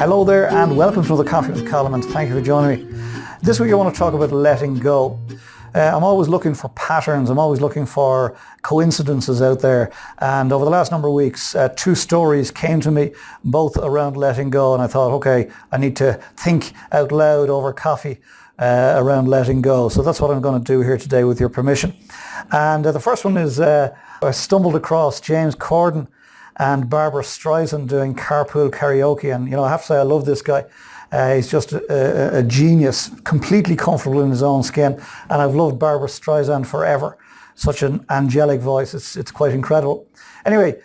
Hello there and welcome to the Coffee with Colm, and thank you for joining me. This week I want to talk about letting go. I'm always looking for patterns, I'm always looking for coincidences out there, and over the last number of weeks two stories came to me both around letting go, and I thought, okay, I need to think out loud over coffee around letting go. So that's what I'm going to do here today with your permission. And the first one is I stumbled across James Corden and Barbra Streisand doing Carpool Karaoke, and I have to say I love this guy. He's just a genius, completely comfortable in his own skin, and I've loved Barbra Streisand forever. Such an angelic voice, it's quite incredible. Anyway,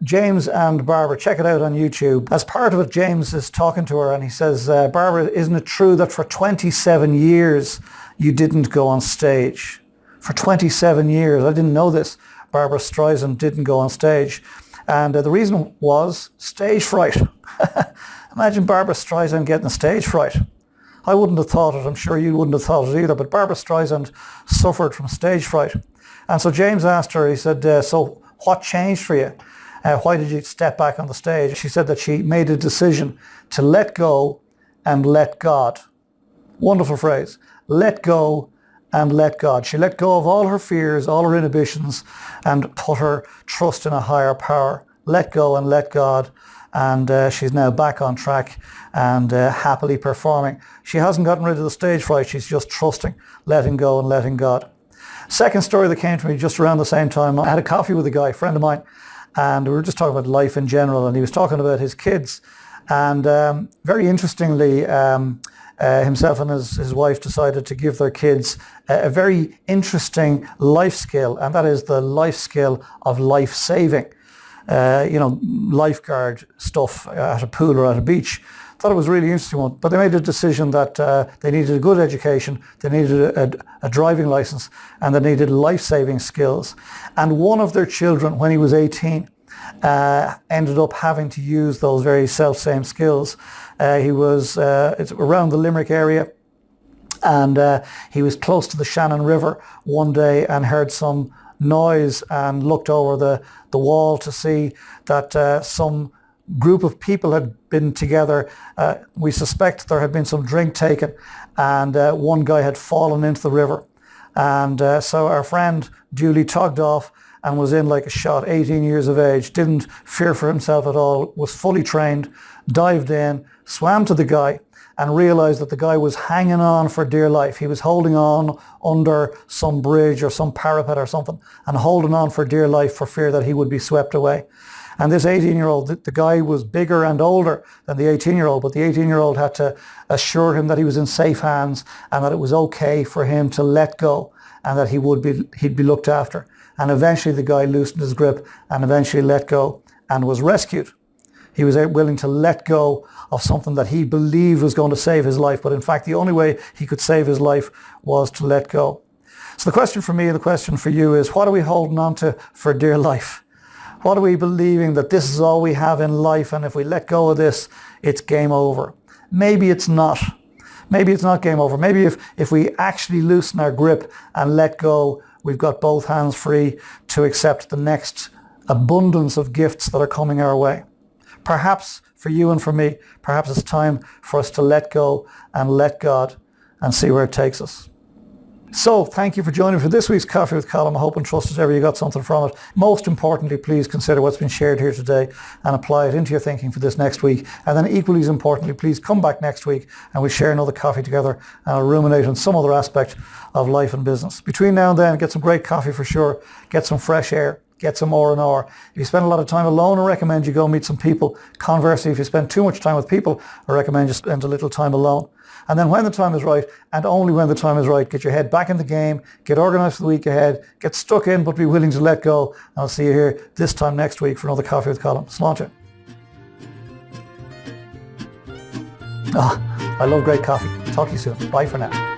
James and Barbra, check it out on YouTube. As part of it, James is talking to her and he says, Barbra, isn't it true that for 27 years you didn't go on stage? For 27 years, I didn't know this. Barbra Streisand didn't go on stage. And the reason was stage fright. Imagine Barbra Streisand getting stage fright. I wouldn't have thought it, I'm sure you wouldn't have thought it either, but Barbra Streisand suffered from stage fright. And so James asked her, he said, so what changed for you? Why did you step back on the stage? She said that she made a decision to let go and let God. Wonderful phrase. Let go and let God. She let go of all her fears, all her inhibitions, and put her trust in a higher power. Let go and let God. And she's now back on track and happily performing. She hasn't gotten rid of the stage fright. She's just trusting, letting go and letting God. Second story that came to me just around the same time, I had a coffee with a guy, a friend of mine, and we were just talking about life in general, and he was talking about his kids. And very interestingly, himself and his wife decided to give their kids a very interesting life skill, and that is the life skill of life saving. Lifeguard stuff at a pool or at a beach. Thought it was a really interesting one, but they made a decision that they needed a good education, they needed a driving license, and they needed life-saving skills. And one of their children, when he was 18, ended up having to use those very self-same skills. He was it's around the Limerick area, and he was close to the Shannon River one day and heard some noise and looked over the wall to see that some group of people had been together. We suspect there had been some drink taken, and one guy had fallen into the river. And so our friend duly tugged off and was in like a shot, 18 years of age, didn't fear for himself at all, was fully trained, dived in, swam to the guy, and realized that the guy was hanging on for dear life. He was holding on under some bridge or some parapet or something, and holding on for dear life for fear that he would be swept away. And this 18-year-old, the guy was bigger and older than the 18-year-old, but the 18-year-old had to assure him that he was in safe hands and that it was okay for him to let go and that he'd be looked after. And eventually the guy loosened his grip and eventually let go and was rescued. He was willing to let go of something that he believed was going to save his life, but in fact the only way he could save his life was to let go. So the question for me and the question for you is, what are we holding on to for dear life? What are we believing that this is all we have in life, and if we let go of this, it's game over? Maybe it's not. Maybe it's not game over. Maybe if we actually loosen our grip and let go, we've got both hands free to accept the next abundance of gifts that are coming our way. Perhaps for you and for me, perhaps it's time for us to let go and let God and see where it takes us. So thank you for joining me for this week's Coffee with Colm. I hope and trust as ever you got something from it. Most importantly, please consider what's been shared here today and apply it into your thinking for this next week. And then equally as importantly, please come back next week and we'll share another coffee together and I'll ruminate on some other aspect of life and business. Between now and then, get some great coffee for sure, get some fresh air, get some R&R. If you spend a lot of time alone, I recommend you go meet some people. Conversely, if you spend too much time with people, I recommend you spend a little time alone. And then when the time is right, and only when the time is right, get your head back in the game, get organised for the week ahead, get stuck in, but be willing to let go. And I'll see you here this time next week for another Coffee with Colm. Sláinte. I love great coffee. Talk to you soon. Bye for now.